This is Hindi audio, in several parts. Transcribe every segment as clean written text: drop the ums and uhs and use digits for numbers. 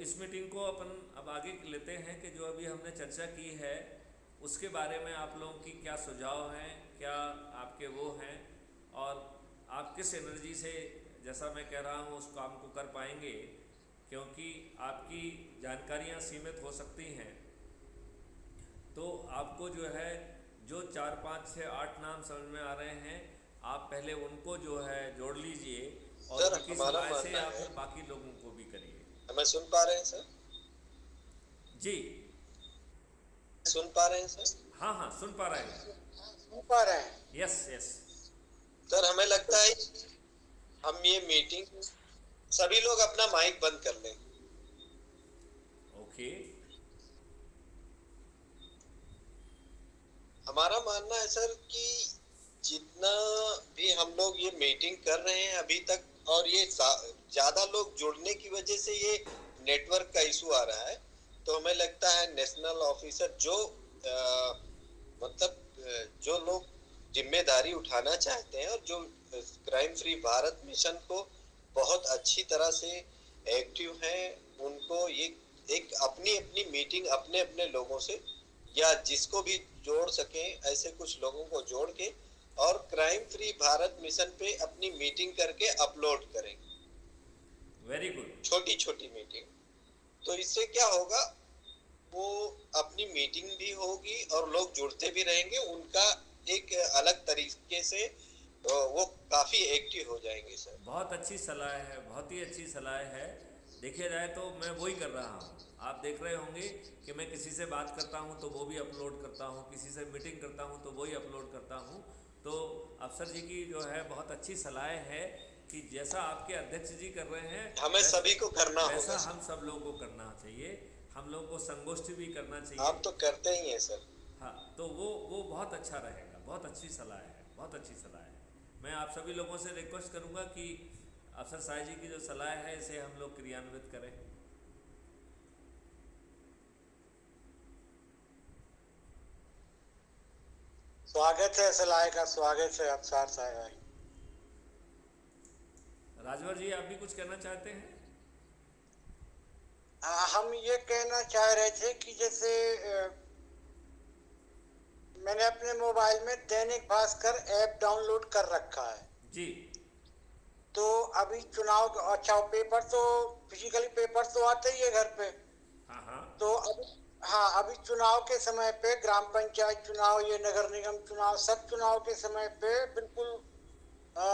इस मीटिंग को अपन अब आगे लेते हैं कि जो अभी हमने चर्चा की है उसके बारे में आप लोगों की क्या सुझाव हैं, क्या आपके वो हैं, और आप किस एनर्जी से, जैसा मैं कह रहा हूँ, उस काम को कर पाएंगे, क्योंकि आपकी जानकारियाँ सीमित हो सकती हैं। तो आपको जो है जो 4 5 6 8 नाम समझ में आ रहे हैं, आप पहले उनको जो है जोड़ लीजिए और सर उनकी हमारा सलाह से मानना आप है। फिर बाकी लोगों को भी करिए। हमें सुन पा रहे हैं सर? जी। सुन पा रहे हैं सर? हाँ हाँ, सुन पा रहे हैं। सुन पा रहे हैं। Yes yes. सर हमें लगता है हम ये मीटिंग सभी लोग अपना माइक बंद कर लें। ओके। हमारा मानना है सर कि जितना भी हम लोग ये मीटिंग कर रहे हैं अभी तक, और ये ज्यादा लोग जुड़ने की वजह से ये नेटवर्क का इशू आ रहा है, तो हमें लगता है नेशनल ऑफिसर जो जो लोग जिम्मेदारी उठाना चाहते हैं और जो क्राइम फ्री भारत मिशन को बहुत अच्छी तरह से एक्टिव हैं, उनको ये एक अपनी अपनी मीटिंग अपने अपने लोगों से या जिसको भी जोड़ सकें ऐसे कुछ लोगों को जोड़ के और क्राइम फ्री भारत मिशन पे अपनी मीटिंग करके अपलोड करें। Very good. छोटी छोटी मीटिंग, तो इससे क्या होगा, वो अपनी मीटिंग भी होगी और लोग जुड़ते भी रहेंगे, उनका एक अलग तरीके से वो काफी एक्टिव हो जाएंगे सर। बहुत अच्छी सलाह है, बहुत ही अच्छी सलाह है। देखिए जाए तो मैं वही कर रहा हूँ। आप देख रहे होंगे कि मैं किसी से बात करता हूँ तो वो भी अपलोड करता हूँ, किसी से मीटिंग करता हूँ तो वही अपलोड करता हूँ। तो अफसर जी की जो है बहुत अच्छी सलाह है कि जैसा आपके अध्यक्ष जी कर रहे हैं हमें सभी को करना वैसा होगा हम सर। सब लोगों को करना चाहिए। हम लोगों को संगोष्ठी भी करना चाहिए। आप तो करते ही हैं सर। हाँ, तो वो बहुत अच्छा रहेगा। बहुत अच्छी सलाह है, बहुत अच्छी सलाह है। मैं आप सभी लोगों से रिक्वेस्ट करूँगा कि अफसर साहब जी की जो सलाह है इसे हम लोग क्रियान्वित करें। स्वागत है सलाह का, स्वागत है अफसर साहब। राजवर जी, आप भी कुछ कहना चाहते हैं? हम ये कहना चाह रहे थे कि जैसे मैंने अपने मोबाइल में दैनिक भास्कर ऐप डाउनलोड कर रखा है। जी। तो अभी चुनाव, अच्छा पेपर तो फिजिकली पेपर तो आते ही है घर पे। हाँ हाँ। तो अभी, हाँ अभी चुनाव के समय पे ग्राम पंचायत चुनाव, ये नगर निगम चुनाव, सब चुनाव के समय पे बिल्कुल अ,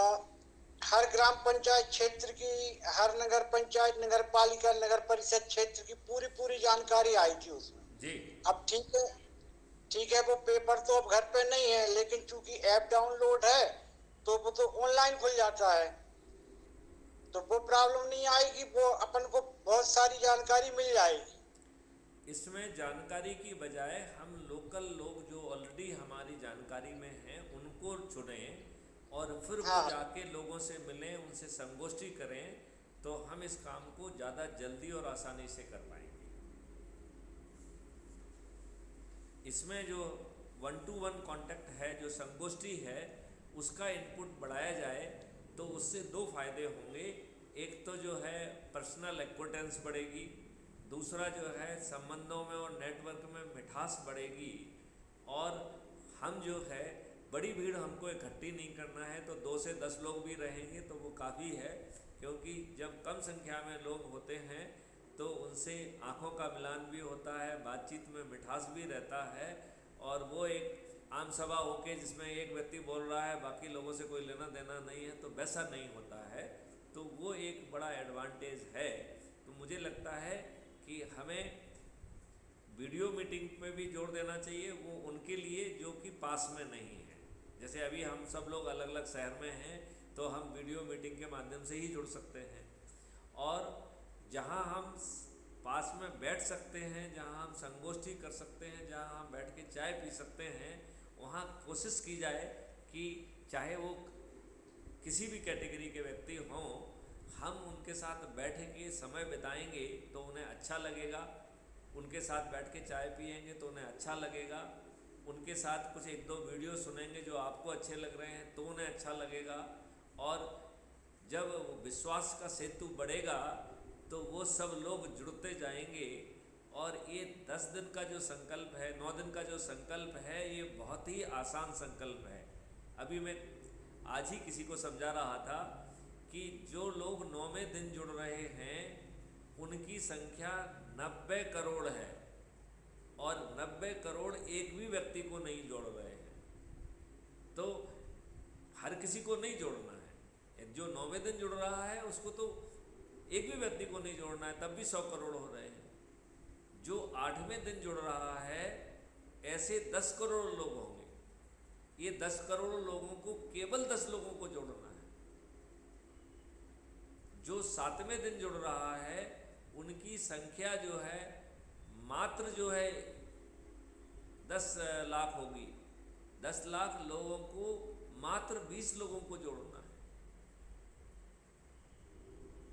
हर ग्राम पंचायत क्षेत्र की, हर नगर पंचायत, नगर पालिका, नगर परिषद क्षेत्र की पूरी पूरी जानकारी आई थी उसमें। जी। अब ठीक है, ठीक है, वो पेपर तो अब घर पे नहीं है, लेकिन चूंकि ऐप डाउनलोड है तो वो तो ऑनलाइन खुल जाता है, तो वो प्रॉब्लम नहीं आएगी, वो अपन को बहुत सारी जानकारी मिल जाएगी। इसमें जानकारी की बजाय हम लोकल लोग जो ऑलरेडी हमारी जानकारी में हैं उनको चुनें और फिर वो हाँ जाके लोगों से मिलें, उनसे संगोष्ठी करें, तो हम इस काम को ज़्यादा जल्दी और आसानी से कर पाएंगे। इसमें जो 1-to-1 कांटेक्ट है, जो संगोष्ठी है, उसका इनपुट बढ़ाया जाए तो उससे दो फायदे होंगे। एक तो जो है पर्सनल एक्विटेंस बढ़ेगी, दूसरा जो है संबंधों में और नेटवर्क में मिठास बढ़ेगी। और हम जो है बड़ी भीड़ हमको इकट्ठी नहीं करना है, तो 2 से 10 लोग भी रहेंगे तो वो काफ़ी है, क्योंकि जब कम संख्या में लोग होते हैं तो उनसे आँखों का मिलान भी होता है, बातचीत में मिठास भी रहता है। और वो एक आम सभा होके जिसमें एक व्यक्ति बोल रहा है बाकी लोगों से कोई लेना देना नहीं है, तो वैसा नहीं होता है। तो वो एक बड़ा एडवांटेज है। तो मुझे लगता है कि हमें वीडियो मीटिंग पे भी जोड़ देना चाहिए, वो उनके लिए जो कि पास में नहीं है। जैसे अभी हम सब लोग अलग अलग शहर में हैं तो हम वीडियो मीटिंग के माध्यम से ही जुड़ सकते हैं। और जहाँ हम पास में बैठ सकते हैं, जहाँ हम संगोष्ठी कर सकते हैं, जहाँ हम बैठ के चाय पी सकते हैं, वहाँ कोशिश की जाए कि चाहे वो किसी भी कैटेगरी के व्यक्ति हों, हम उनके साथ बैठ के समय बिताएंगे तो उन्हें अच्छा लगेगा। उनके साथ बैठ के चाय पिएंगे तो उन्हें अच्छा लगेगा। उनके साथ कुछ 1-2 वीडियो सुनेंगे जो आपको अच्छे लग रहे हैं तो उन्हें अच्छा लगेगा। और जब विश्वास का सेतु बढ़ेगा तो वो सब लोग जुड़ते जाएंगे। और ये 10 दिन का जो संकल्प है, 9 दिन का जो संकल्प है, ये बहुत ही आसान संकल्प है। अभी मैं आज ही किसी को समझा रहा था कि जो लोग 9वें दिन जुड़ रहे हैं उनकी संख्या 90 करोड़ है, और 90 करोड़ एक भी व्यक्ति को नहीं जोड़ रहे हैं। तो हर किसी को नहीं जोड़ना है। जो 9वें दिन जुड़ रहा है उसको तो एक भी व्यक्ति को नहीं जोड़ना है, तब भी 100 करोड़ हो रहे हैं। जो 8वें दिन जुड़ रहा है, ऐसे 10 करोड़ लोग होंगे। ये 10 करोड़ लोगों को, केवल 10 लोगों को जोड़ना है। जो 7वें दिन जुड़ रहा है उनकी संख्या जो है मात्र जो है 10 लाख होगी। 10 लाख लोगों को मात्र 20 लोगों को जोड़ना है।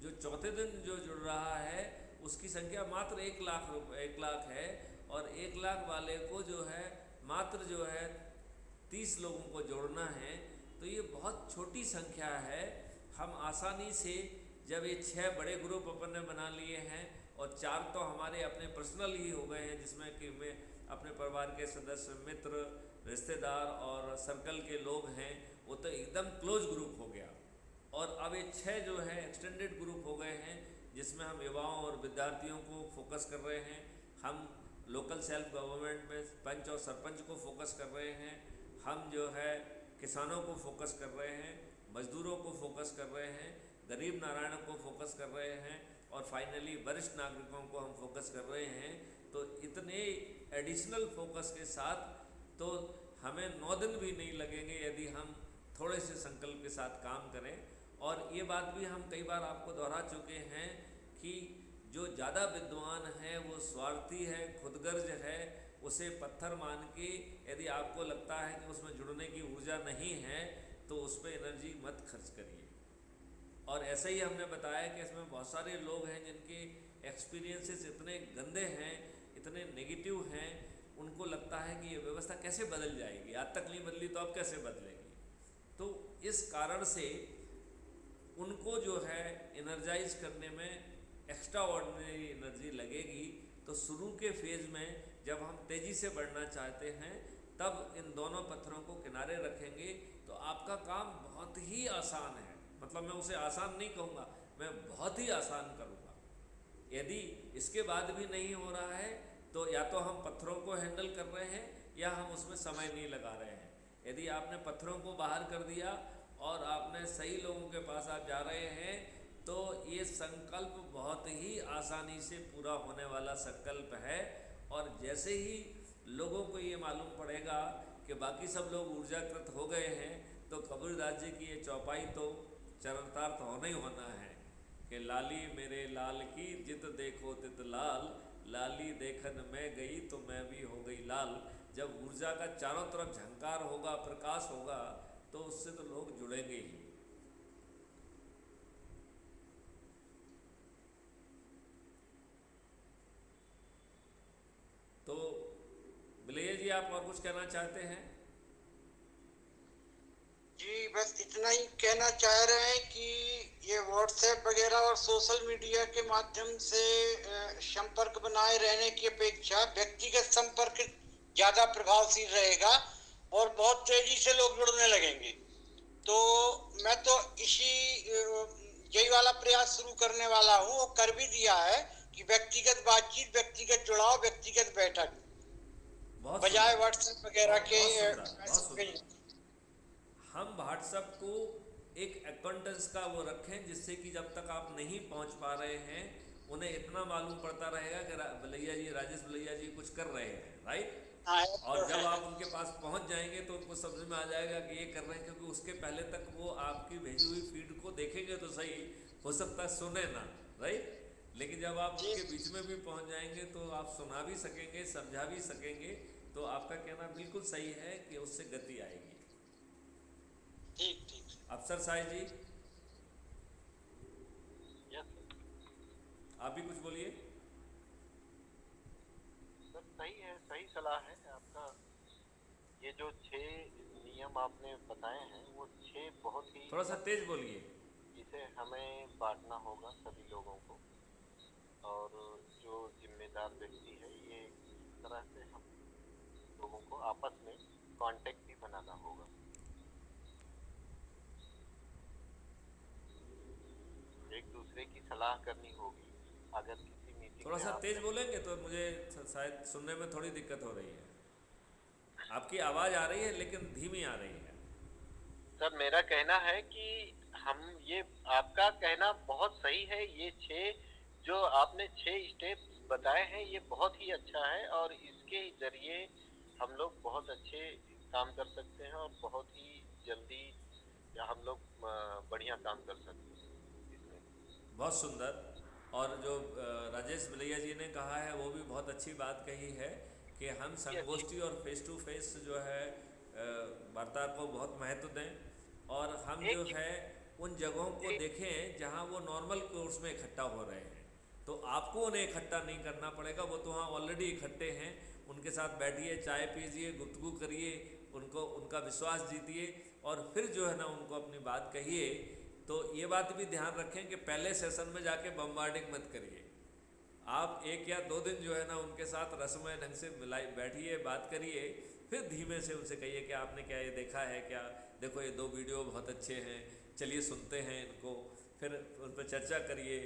जो चौथे दिन जो जुड़ रहा है उसकी संख्या मात्र 1 लाख है, और 1 लाख वाले को जो है मात्र जो है 30 लोगों को जोड़ना है। तो ये बहुत छोटी संख्या है। हम आसानी से, जब ये 6 बड़े ग्रुप अपन ने बना लिए हैं और 4 तो हमारे अपने पर्सनल ही हो गए हैं, जिसमें कि मैं अपने परिवार के सदस्य, मित्र, रिश्तेदार और सर्कल के लोग हैं, वो तो एकदम क्लोज ग्रुप हो गया। और अब ये 6 जो है एक्सटेंडेड ग्रुप हो गए हैं, जिसमें हम युवाओं और विद्यार्थियों को फोकस कर रहे हैं। हम लोकल सेल्फ गवर्नमेंट में पंच और सरपंच को फोकस कर रहे हैं। हम जो है किसानों को फोकस कर रहे हैं, मजदूरों को फोकस कर रहे हैं, गरीब नारायण को फोकस कर रहे हैं, और फाइनली वरिष्ठ नागरिकों को हम फोकस कर रहे हैं। तो इतने एडिशनल फोकस के साथ तो हमें 9 दिन भी नहीं लगेंगे यदि हम थोड़े से संकल्प के साथ काम करें। और ये बात भी हम कई बार आपको दोहरा चुके हैं कि जो ज़्यादा विद्वान है वो स्वार्थी है, खुदगर्ज है। उसे पत्थर मान के, यदि आपको लगता है कि उसमें जुड़ने की ऊर्जा नहीं है तो उस पर एनर्जी मत खर्च करिए। और ऐसे ही हमने बताया कि इसमें बहुत सारे लोग हैं जिनके एक्सपीरियंसेस इतने गंदे हैं, इतने नेगेटिव हैं, उनको लगता है कि ये व्यवस्था कैसे बदल जाएगी, आज तक नहीं बदली तो अब कैसे बदलेगी। तो इस कारण से उनको जो है एनर्जाइज करने में एक्स्ट्रा ऑर्डिनरी एनर्जी लगेगी। तो शुरू के फेज़ में जब हम तेज़ी से बढ़ना चाहते हैं, तब इन दोनों पत्थरों को किनारे रखेंगे तो आपका काम बहुत ही आसान है। मतलब मैं उसे आसान नहीं कहूँगा, मैं बहुत ही आसान करूँगा। यदि इसके बाद भी नहीं हो रहा है तो या तो हम पत्थरों को हैंडल कर रहे हैं या हम उसमें समय नहीं लगा रहे हैं। यदि आपने पत्थरों को बाहर कर दिया और आपने सही लोगों के पास आप जा रहे हैं, तो ये संकल्प बहुत ही आसानी से पूरा होने वाला संकल्प है। और जैसे ही लोगों को ये मालूम पड़ेगा कि बाकी सब लोग ऊर्जाकृत हो गए हैं, तो कबीरदास जी की ये चौपाई तो चरितार्थ होना ही होना है कि लाली मेरे लाल की जित देखो तित लाल, लाली देखन मैं गई तो मैं भी हो गई लाल। जब ऊर्जा का चारों तरफ झंकार होगा, प्रकाश होगा, तो उससे तो लोग जुड़ेंगे ही। तो बिलैया जी, आप और कुछ कहना चाहते हैं? जी बस इतना ही कहना चाह रहे हैं कि ये व्हाट्सएप वगैरह और सोशल मीडिया के माध्यम से संपर्क बनाए रहने की अपेक्षा व्यक्तिगत संपर्क ज्यादा प्रभावशील रहेगा और बहुत तेजी से लोग जुड़ने लगेंगे। तो मैं तो यही वाला प्रयास शुरू करने वाला हूँ, और कर भी दिया है कि व्यक्तिगत बातचीत, व्यक्तिगत जुड़ाव, व्यक्तिगत बैठक, बजाय व्हाट्सएप वगैरह के मैसेज। हम व्हाट्सएप को एक अकाउंटेंस का वो रखें, जिससे कि जब तक आप नहीं पहुंच पा रहे हैं उन्हें इतना मालूम पड़ता रहेगा कि बिलैया जी, राजेश बिलैया जी कुछ कर रहे हैं, राइट। और जब आप उनके पास पहुंच जाएंगे तो उनको समझ में आ जाएगा कि ये कर रहे हैं, क्योंकि उसके पहले तक वो आपकी भेजी हुई फीड को देखेंगे तो सही, हो सकता है सुने ना, राइट। लेकिन जब आप उनके बीच में भी पहुंच जाएंगे तो आप सुना भी सकेंगे, समझा भी सकेंगे। तो आपका कहना बिल्कुल सही है कि उससे गति आएगी। ठीक ठीक। अफसर साहिब जी, यस आप भी कुछ बोलिए। सर, सही है, सही सलाह है आपका। ये जो 6 नियम आपने बताए हैं वो 6 बहुत ही, थोड़ा सा तेज बोलिए। इसे हमें बांटना होगा सभी लोगों को। परेशान व्यक्ति है, ये इस तरह से हम लोगों को आपस में कांटेक्ट भी बनाना होगा। एक दूसरे की सलाह करनी होगी। अगर किसी मीटिंग थोड़ा में सा तेज आपने बोलेंगे तो मुझे शायद सुनने में थोड़ी दिक्कत हो रही है। आपकी आवाज़ आ रही है लेकिन धीमी आ रही है। सर मेरा कहना है कि हम ये आपका कहना बहुत सही है। ये 6 जो आपने 6 स्टेप्स बताए हैं ये बहुत ही अच्छा है और इसके जरिए हम लोग बहुत अच्छे काम कर सकते हैं और बहुत ही जल्दी हम लोग बढ़िया काम कर सकते हैं इसमें। बहुत सुंदर। और जो राजेश भैया जी ने कहा है वो भी बहुत अच्छी बात कही है कि हम ये अच्छी संगोष्ठी और फेस टू फेस जो है वार्ता को बहुत महत्व दें, और हम जो एक है उन जगहों को एक देखें जहां वो नॉर्मल कोर्स में इकट्ठा हो रहे हैं। तो आपको उन्हें इकट्ठा नहीं करना पड़ेगा, वो तो वहाँ ऑलरेडी इकट्ठे हैं। उनके साथ बैठिए, चाय पीजिए, गुफ्तगू करिए, उनको उनका विश्वास जीतिए और फिर जो है ना उनको अपनी बात कहिए। तो ये बात भी ध्यान रखें कि पहले सेशन में जाके बम्बार्डिंग मत करिए। आप 1 या 2 दिन जो है ना उनके साथ रसमय ढंग से मिलाई बैठिए, बात करिए, फिर धीमे से उनसे कहिए कि आपने क्या ये देखा है क्या, देखो ये 2 वीडियो बहुत अच्छे हैं, चलिए सुनते हैं इनको, फिर उन पर चर्चा करिए।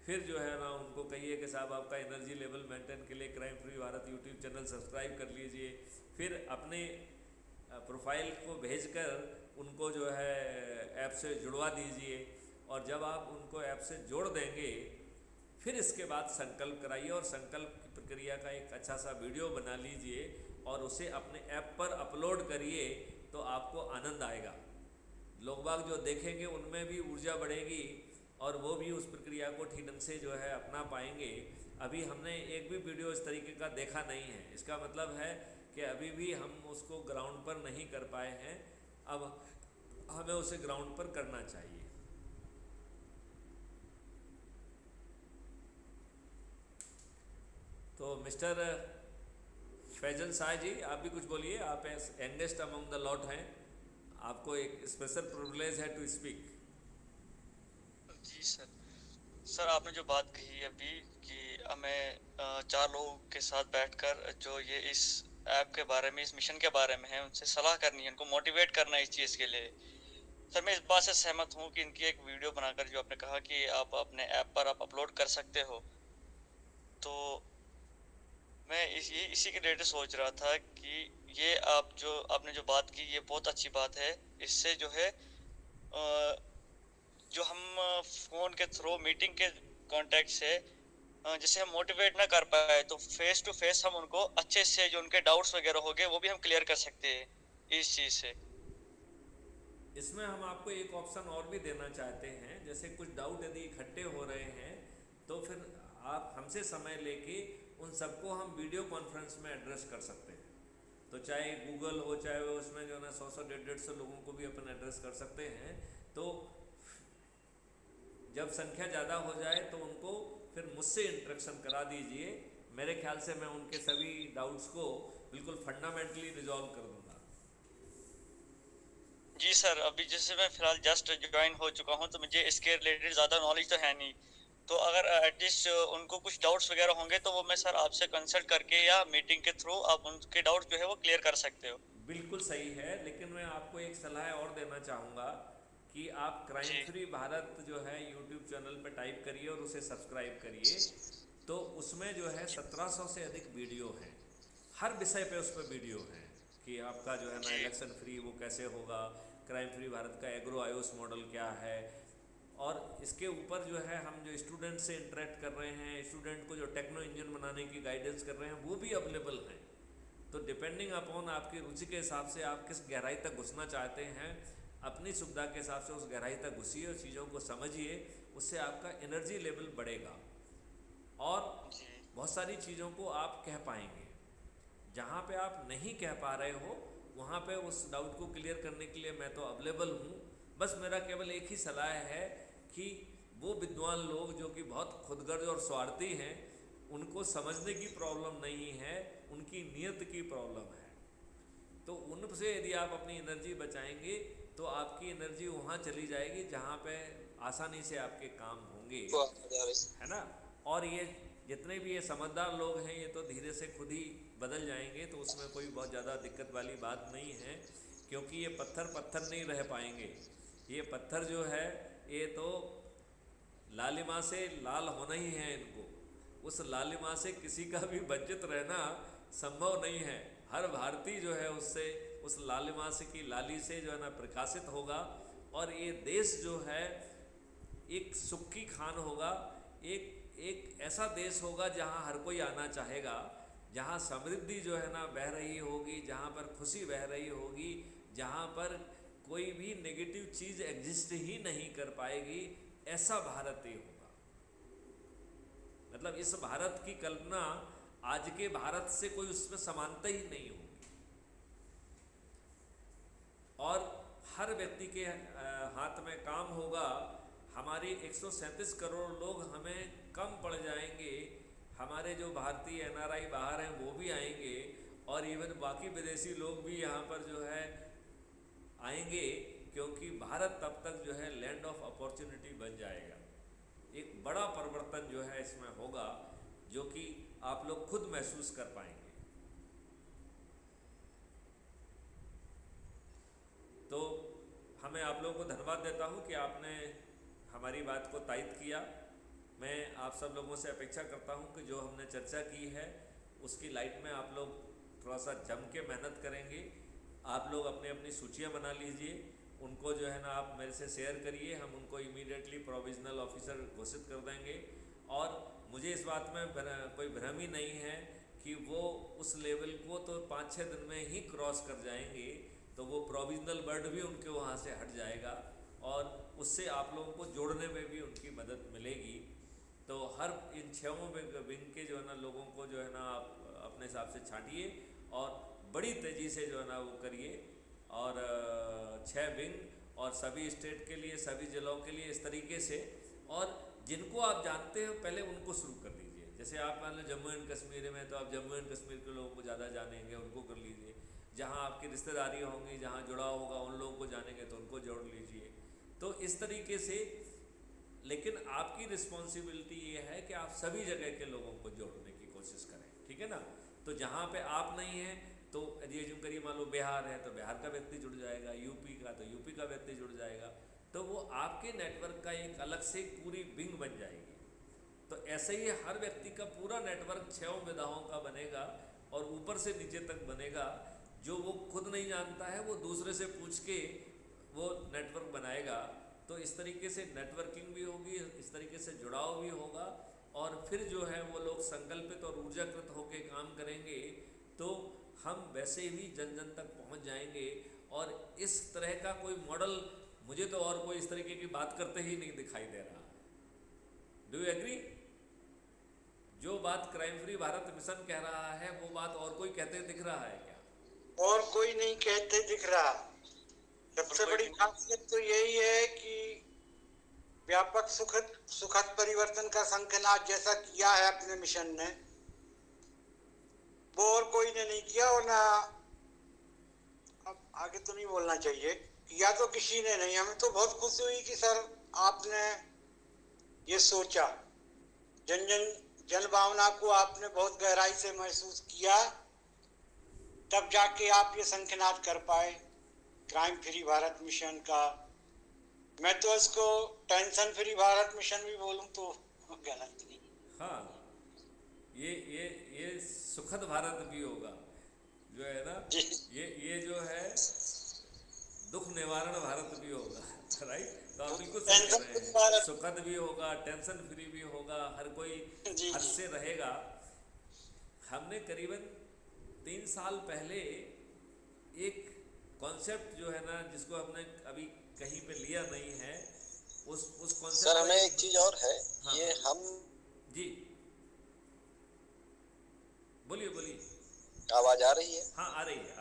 फिर जो है ना उनको कहिए कि साहब आपका एनर्जी लेवल मेंटेन के लिए crime free Bharat YouTube channel subscribe कर लीजिए। फिर अपने प्रोफाइल को भेजकर उनको जो है ऐप से जुड़वा दीजिए, और जब आप उनको ऐप से जोड़ देंगे फिर इसके बाद संकल्प कराइए और संकल्प की प्रक्रिया का एक अच्छा सा वीडियो बना लीजिए और उसे अपने ऐप पर अपलोड करिए। तो आपको आनंद आएगा, लोग बाग जो देखेंगे उनमें भी ऊर्जा बढ़ेगी और वो भी उस प्रक्रिया को ठीक ढंग से जो है अपना पाएंगे। अभी हमने एक भी वीडियो इस तरीके का देखा नहीं है, इसका मतलब है कि अभी भी हम उसको ग्राउंड पर नहीं कर पाए हैं। अब हमें उसे ग्राउंड पर करना चाहिए। तो मिस्टर फैजल शाह जी, आप भी कुछ बोलिए। आप यंगेस्ट अमंग द लॉट हैं, आपको एक स्पेशल प्रिविलेज है टू स्पीक। जी सर। सर आपने जो बात कही अभी कि हमें 4 लोगों के साथ बैठकर जो ये इस ऐप के बारे में, इस मिशन के बारे में है, उनसे सलाह करनी है, उनको मोटिवेट करना है इस चीज़ के लिए। सर मैं इस बात से सहमत हूँ कि इनकी एक वीडियो बनाकर, जो आपने कहा कि आप अपने ऐप पर आप अपलोड कर सकते हो, तो मैं इसी के रिलेटेड सोच रहा था कि ये आपने जो बात की ये बहुत अच्छी बात है। इससे जो है जो हम फ़ोन के थ्रू मीटिंग के कांटेक्ट से जैसे हम मोटिवेट ना कर पाए, तो फेस टू फेस हम उनको अच्छे से जो उनके डाउट्स वगैरह हो गए वो भी हम क्लियर कर सकते हैं इस चीज़ से। इसमें हम आपको एक ऑप्शन और भी देना चाहते हैं, जैसे कुछ डाउट यदि इकट्ठे हो रहे हैं तो फिर आप हमसे समय लेके उन सबको हम वीडियो कॉन्फ्रेंस में एड्रेस कर सकते हैं। तो चाहे गूगल हो, चाहे वो उसमें जो है ना 100 150 लोगों को भी अपन एड्रेस कर सकते हैं। तो जब संख्या ज़्यादा हो जाए तो उनको फिर मुझसे इंटरेक्शन करा दीजिए। मेरे ख्याल से मैं उनके सभी डाउट्स को बिल्कुल फंडामेंटली रिजॉल्व कर दूंगा। जी सर, अभी जैसे मैं फ़िलहाल जस्ट ज्वाइन हो चुका हूँ तो मुझे इसके रिलेटेड ज़्यादा नॉलेज तो है नहीं, तो अगर एटलीस्ट उनको कुछ डाउट्स वगैरह होंगे तो वो मैं सर आपसे कंसल्ट करके या मीटिंग के थ्रू आप उनके डाउट्स जो है वो क्लियर कर सकते हो। बिल्कुल सही है, लेकिन मैं आपको एक सलाह और देना चाहूँगा कि आप क्राइम फ्री भारत जो है यूट्यूब चैनल पर टाइप करिए और उसे सब्सक्राइब करिए। तो उसमें जो है 1700 से अधिक वीडियो हैं, हर विषय पे उस पर वीडियो हैं कि आपका जो है ना इलेक्शन फ्री वो कैसे होगा, क्राइम फ्री भारत का एग्रो आयुष मॉडल क्या है, और इसके ऊपर जो है हम जो स्टूडेंट से इंटरेक्ट कर रहे हैं, स्टूडेंट को जो टेक्नो इंजन बनाने की गाइडेंस कर रहे हैं वो भी अवेलेबल हैं। तो डिपेंडिंग अपॉन आपकी रुचि के हिसाब से आप किस गहराई तक घुसना चाहते हैं, अपनी सुविधा के हिसाब से उस गहराई तक घुसिए और चीज़ों को समझिए। उससे आपका एनर्जी लेवल बढ़ेगा और बहुत सारी चीज़ों को आप कह पाएंगे। जहाँ पे आप नहीं कह पा रहे हो वहाँ पे उस डाउट को क्लियर करने के लिए मैं तो अवेलेबल हूँ। बस मेरा केवल एक ही सलाह है कि वो विद्वान लोग जो कि बहुत खुदगर्ज और स्वार्थी हैं, उनको समझने की प्रॉब्लम नहीं है, उनकी नीयत की प्रॉब्लम है। तो उनसे यदि आप अपनी एनर्जी बचाएंगे तो आपकी एनर्जी वहाँ चली जाएगी जहाँ पे आसानी से आपके काम होंगे, है ना। और ये जितने भी ये समझदार लोग हैं ये तो धीरे से खुद ही बदल जाएंगे, तो उसमें कोई बहुत ज़्यादा दिक्कत वाली बात नहीं है, क्योंकि ये पत्थर पत्थर नहीं रह पाएंगे। ये पत्थर जो है ये तो लालिमा से लाल होना ही है इनको, उस लालिमा से किसी का भी वंचित रहना संभव नहीं है। हर भारतीय जो है उससे, उस लालिमा से की लाली से जो है ना प्रकाशित होगा, और ये देश जो है एक सुख की खान होगा, एक ऐसा देश होगा जहाँ हर कोई आना चाहेगा, जहाँ समृद्धि जो है ना बह रही होगी, जहाँ पर खुशी बह रही होगी, जहाँ पर कोई भी नेगेटिव चीज़ एग्जिस्ट ही नहीं कर पाएगी, ऐसा भारत ही होगा। मतलब इस भारत की कल्पना आज के भारत से कोई उसमें समानता ही नहीं होगी, और हर व्यक्ति के हाथ में काम होगा। हमारे 137 करोड़ लोग हमें कम पड़ जाएंगे, हमारे जो भारतीय NRI बाहर हैं वो भी आएंगे, और इवन बाकी विदेशी लोग भी यहाँ पर जो है आएंगे, क्योंकि भारत तब तक जो है लैंड ऑफ अपॉर्चुनिटी बन जाएगा। एक बड़ा परिवर्तन जो है इसमें होगा, जो कि आप लोग खुद महसूस कर पाएंगे। तो हमें आप लोगों को धन्यवाद देता हूँ कि आपने हमारी बात को तायद किया। मैं आप सब लोगों से अपेक्षा करता हूँ कि जो हमने चर्चा की है उसकी लाइट में आप लोग थोड़ा सा जम के मेहनत करेंगे। आप लोग अपनी अपनी सूचियाँ बना लीजिए, उनको जो है ना आप मेरे से शेयर करिए, हम उनको इमीडिएटली प्रोविजनल ऑफिसर घोषित कर देंगे। और मुझे इस बात में कोई भ्रम ही नहीं है कि वो उस लेवल को तो 5-6 दिन में ही क्रॉस कर जाएंगे, तो वो प्रोविजनल वर्ड भी उनके वहाँ से हट जाएगा, और उससे आप लोगों को जोड़ने में भी उनकी मदद मिलेगी। तो हर इन 6 विंग के जो है ना लोगों को जो है ना आप अपने हिसाब से छांटिए और बड़ी तेज़ी से जो है ना वो करिए, और 6 विंग और सभी स्टेट के लिए, सभी जिलों के लिए इस तरीके से, और जिनको आप जानते हो पहले उनको शुरू कर दीजिए। जैसे आप मान लो जम्मू एंड कश्मीर में, तो आप जम्मू एंड कश्मीर के लोगों को ज़्यादा जानेंगे, उनको कर लीजिए। जहाँ आपकी रिश्तेदारी होंगी, जहाँ जुड़ाव होगा, उन लोगों को जानेंगे तो उनको जोड़ लीजिए। तो इस तरीके से, लेकिन आपकी रिस्पॉन्सिबिलिटी ये है कि आप सभी जगह के लोगों को जोड़ने की कोशिश करें, ठीक है ना। तो जहाँ पे आप नहीं हैं, तो यदि जो करिए मान लो बिहार है तो बिहार का व्यक्ति जुड़ जाएगा, यूपी का तो यूपी का व्यक्ति जुड़ जाएगा, तो वो आपके नेटवर्क का एक अलग से पूरी विंग बन जाएगी। तो ऐसे ही हर व्यक्ति का पूरा नेटवर्क 6 विधाओं का बनेगा, और ऊपर से नीचे तक बनेगा। जो वो खुद नहीं जानता है वो दूसरे से पूछ के वो नेटवर्क बनाएगा। तो इस तरीके से नेटवर्किंग भी होगी, इस तरीके से जुड़ाव भी होगा, और फिर जो है वो लोग संकल्पित और ऊर्जाकृत होकर काम करेंगे, तो हम वैसे ही जन जन तक पहुंच जाएंगे। और इस तरह का कोई मॉडल मुझे तो और कोई इस तरीके की बात करते ही नहीं दिखाई दे रहा। Do you agree? जो बात क्राइम फ्री भारत मिशन कह रहा है वो बात और कोई कहते दिख रहा है क्या? और कोई नहीं कहते दिख रहा। सबसे बड़ी खासियत तो यही है कि व्यापक सुखद परिवर्तन का संकल्प जैसा किया है अपने मिशन ने, वो और कोई ने नहीं किया। और ना, अब आगे तो नहीं बोलना चाहिए, किया तो किसी ने नहीं। हमें तो बहुत खुशी हुई कि सर आपने ये सोचा, जन भावना को आपने बहुत गहराई से महसूस किया, तब जाके आप ये संकल्प कर पाए क्राइम फ्री भारत मिशन का। मैं तो इसको टेंशन फ्री भारत मिशन भी बोलूं तो गलत नहीं। हाँ, ये सुखद भारत भी होगा जो है ना, ये जो है दुख निवारण भारत भी होगा, राइट। तो आप बिल्कुल सही कह रहे हैं, सुखद भी होगा, टेंशन फ्री भी होगा, हर कोई हर्ष से रहेगा। हमने करीबन 3 साल पहले एक कॉन्सेप्ट जो है ना, जिसको हमने अभी कहीं पे लिया नहीं है, उस कॉन्सेप्ट सर हमें एक चीज और है। हाँ, ये हम जी बोलिए। आवाज आ रही है? हाँ, आ रही है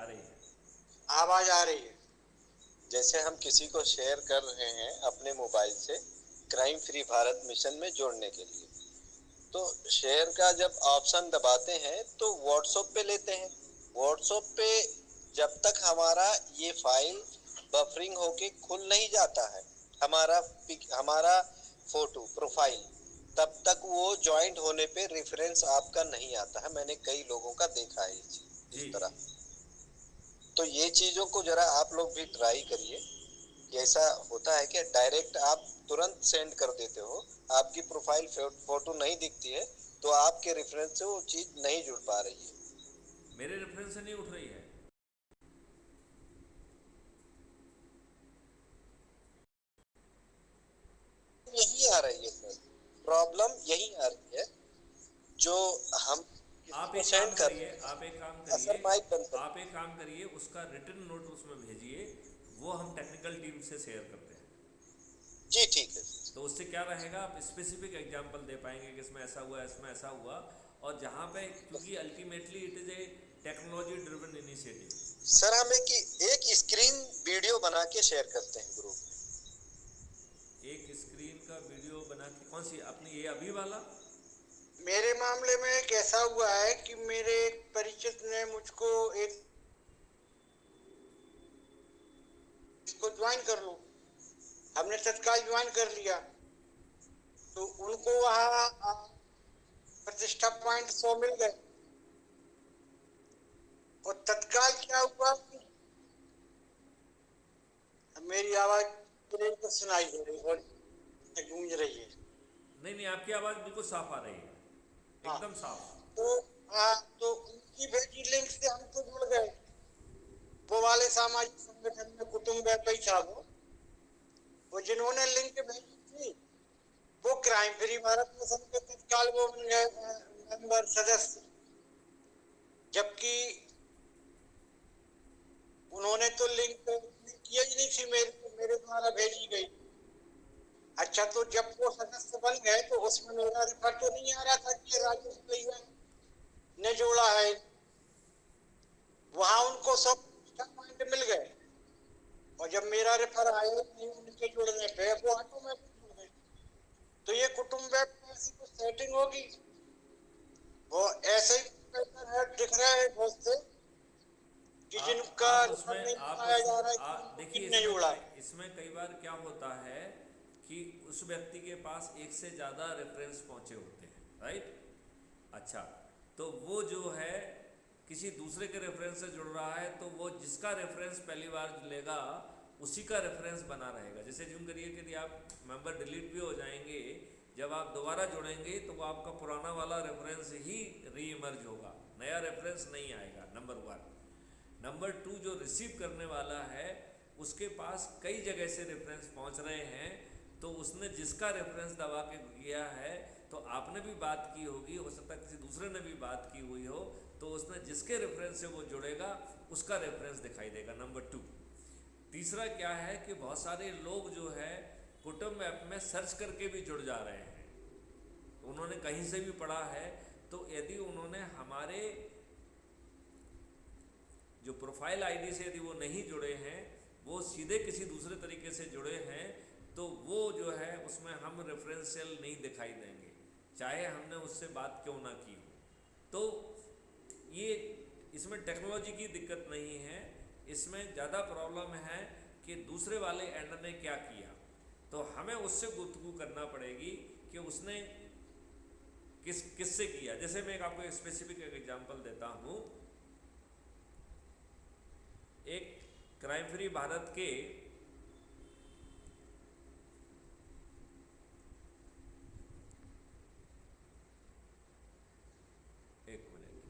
आवाज आ रही है। जैसे हम किसी को शेयर कर रहे हैं अपने मोबाइल से क्राइम फ्री भारत मिशन में जोड़ने के लिए, तो शेयर का जब ऑप्शन दबाते हैं तो व्हाट्सएप पे लेते हैं। व्हाट्सएप पे जब तक हमारा ये फाइल बफरिंग होके खुल नहीं जाता है, हमारा फोटो प्रोफाइल, तब तक वो ज्वाइंट होने पे रेफरेंस आपका नहीं आता है। मैंने कई लोगों का देखा है इस जी तरह। तो ये चीजों को जरा आप लोग भी ट्राई करिए कि ऐसा होता है कि डायरेक्ट आप तुरंत सेंड कर देते हो, आपकी प्रोफाइल फोटो नहीं दिखती है तो आपके रेफरेंस से वो चीज नहीं जुड़ पा रही है। मेरे रेफरेंस से नहीं उठ रही है। यही आ रही है सर, प्रॉब्लम यही आ रही है जो हम किसी आप को एक काम सेंड कर करिए, रहे हैं। आप एक काम हाँ करिए, सर, माइक बंद कर। आप एक काम करिए, उसका रिटन नोट उसमें भेजिए, वो हम टेक्निकल टीम से शेयर करते हैं। जी ठीक है। तो उससे क्या रहेगा, आप स्पेसिफिक एग्जांपल दे पाएंगे कि इसमें ऐसा हुआ, इसमें ऐसा हुआ। और जहाँ पे, क्योंकि ultimately it is a technology driven initiative. Sir हम एक स्क्रीन वीडियो बना के शेयर करते हैं ग्रुप में। एक स्क्रीन का वीडियो बना के, कौन सी अपनी, ये अभी वाला? मेरे मामले में एक ऐसा हुआ है कि मेरे एक परिचित ने मुझको एक इसको ज्वाइन कर लो, हमने तत्काल ज्वाइन कर लिया। तो उनको वहाँ प्रतिष्ठा पॉइंट 100 मिल गए और तत्काल क्या हुआ कि मेरी आवाज तो सुनाई दे रही और गूंज रही है। नहीं नहीं, आपकी आवाज़ बिल्कुल साफ आ रही है, हाँ, एकदम साफ। तो तो उनकी भेजी लिंक से हम तो जुड़ गए। वो वाले सामाजिक संगठन में कुटुंब व्यापी था वो जिन्होंने लिंक भेजी थी वो क्राइम फ्री भारत मिशन के तत्काल वो बन गए मेंबर सदस्य, जबकि उन्होंने तो लिंक किया ही नहीं थी, मेरे द्वारा भेजी गई। अच्छा, तो जब वो सदस्य बन गए तो उसमें मेरा रेफर तो नहीं आ रहा था कि राजेश भैया ने जोड़ा है। वहां उनको 100 पॉइंट मिल गए और जब मेरा रेफर आया नहीं उनके जुड़ने पे वो ऑटोमेटिक जुड़ गए। तो ये कुटुंब वेब में ऐसी कुछ सेटिंग होगी, वो ऐसे ही दिख रहे हैं बहुत से कि जिनका आप रेफर नहीं उसमें बताया जा रहा है कि उनको देखिए, किसने जोड़ा। इसमें कई बार क्या होता है कि उस व्यक्ति के पास एक से ज़्यादा रेफरेंस पहुंचे होते हैं, राइट? अच्छा, तो वो जो है किसी दूसरे के रेफरेंस से जुड़ रहा है, तो वो जिसका रेफरेंस पहली बार लेगा उसी का रेफरेंस बना रहेगा। जैसे यूँ करिए कि यदि आप मेंबर डिलीट भी हो जाएंगे, जब आप दोबारा जुड़ेंगे तो वो आपका पुराना वाला रेफरेंस ही री इमर्ज होगा, नया रेफरेंस नहीं आएगा, नंबर 1। नंबर 2, जो रिसीव करने वाला है उसके पास कई जगह से रेफरेंस पहुंच रहे हैं, तो उसने जिसका रेफरेंस दबा के किया है, तो आपने भी बात की होगी, हो सकता है किसी दूसरे ने भी बात की हुई हो, तो उसने जिसके रेफरेंस से वो जुड़ेगा उसका रेफरेंस दिखाई देगा, नंबर 2। तीसरा क्या है कि बहुत सारे लोग जो है कुटुंब ऐप में सर्च करके भी जुड़ जा रहे हैं, तो उन्होंने कहीं से भी पढ़ा है, तो यदि उन्होंने हमारे जो प्रोफाइल आईडी से यदि वो नहीं जुड़े हैं, वो सीधे किसी दूसरे तरीके से जुड़े हैं, तो वो जो है उसमें हम रेफरेंशियल नहीं दिखाई देंगे, चाहे हमने उससे बात क्यों ना की हो। तो ये इसमें टेक्नोलॉजी की दिक्कत नहीं है, इसमें ज़्यादा प्रॉब्लम है कि दूसरे वाले एंड ने क्या किया। तो हमें उससे गुफ्तगू करना पड़ेगी कि उसने किससे किया। जैसे मैं आपको स्पेसिफिक एग्जांपल देता हूँ, एक क्राइम फ्री भारत के एक मिनट,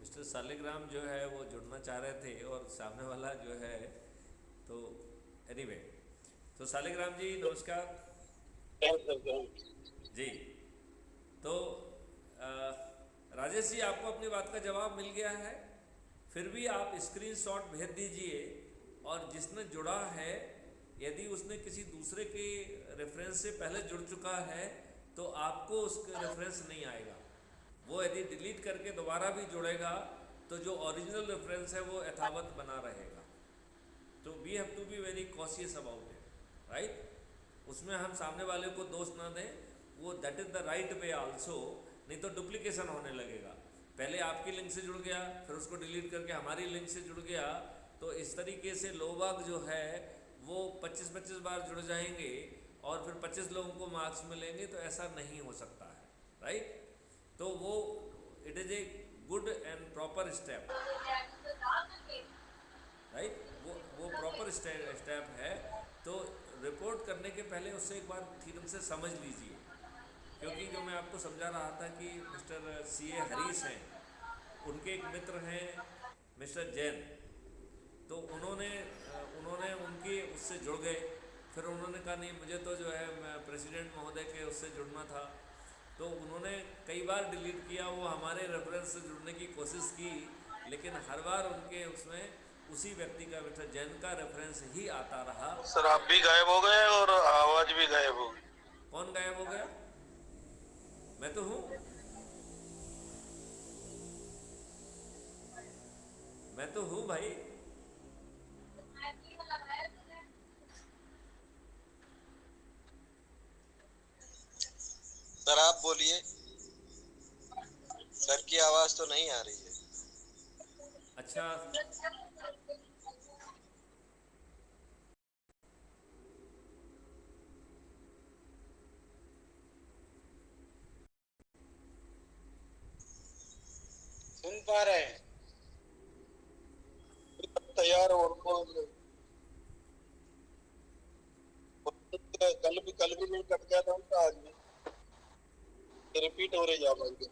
मिस्टर सालिग्राम जो है वो जुड़ना चाह रहे थे और सामने वाला जो है, तो एनीवे, तो सालिग्राम जी नमस्कार जी। तो राजेश जी, आपको अपनी बात का जवाब मिल गया है, फिर भी आप स्क्रीनशॉट भेज दीजिए, और जिसने जुड़ा है यदि उसने किसी दूसरे के रेफरेंस से पहले जुड़ चुका है तो आपको उसका रेफरेंस नहीं आएगा। वो यदि डिलीट करके दोबारा भी जोड़ेगा तो जो ओरिजिनल रेफरेंस है वो यथावत बना रहेगा। तो we have to be very cautious about it, right. उसमें हम सामने वाले को दोष ना दें, वो that is the right way also, नहीं तो डुप्लीकेशन होने लगेगा। पहले आपकी लिंक से जुड़ गया, फिर उसको डिलीट करके हमारी लिंक से जुड़ गया, तो इस तरीके से लोग जो है वो 25-25 बार जुड़ जाएंगे और फिर 25 लोगों को मार्क्स मिलेंगे, तो ऐसा नहीं हो सकता है, राइट। तो वो it is a good and proper step, right. वो प्रॉपर स्टेप है। तो रिपोर्ट करने के पहले उससे एक बार थीरम से समझ लीजिए, क्योंकि जो मैं आपको समझा रहा था कि मिस्टर CA हरीश हैं, उनके एक मित्र हैं मिस्टर जैन, तो उन्होंने उनकी उससे जुड़ गए। फिर उन्होंने कहा नहीं मुझे तो जो है प्रेसिडेंट महोदय के उससे जुड़ना था, तो उन्होंने कई बार डिलीट किया। वो हमारे रेफरेंस से जुड़ने की कोशिश की, लेकिन हर बार उनके उसमें उसी व्यक्ति का मिस्टर जैन का रेफरेंस ही आता रहा। सर आप भी गायब हो गए और आवाज भी गायब हो गई। कौन गायब हो गया? मैं तो हूँ, मैं तो हूँ भाई। सर आप बोलिए, सर की आवाज तो नहीं आ रही है। अच्छा, सुन पा रहे हैं? तैयार हो उनको, कल भी नहीं कट गया था उनका, आज भी रिपीट हो रही जा पाएंगे।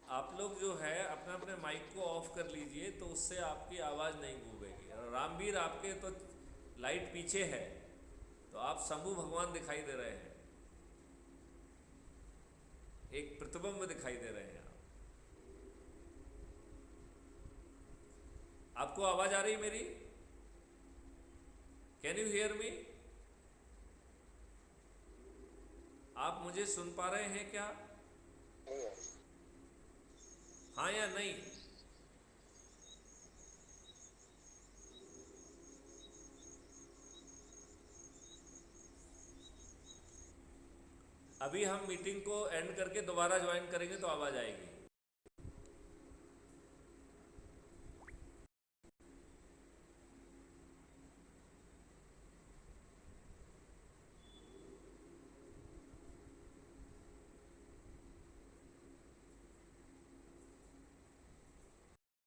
आप लोग जो है अपने अपने माइक को ऑफ कर लीजिए, तो उससे आपकी आवाज़ नहीं गूंजेगी। और रामवीर आपके तो लाइट पीछे है, तो आप शंभू भगवान दिखाई दे रहे हैं, एक प्रतिबिंब दिखाई दे रहे हैं आप। आपको आवाज़ आ रही है मेरी? Can you hear me? आप मुझे सुन पा रहे हैं क्या? हाँ या नहीं? अभी हम मीटिंग को एंड करके दोबारा ज्वाइन करेंगे तो आवाज़ आएगी।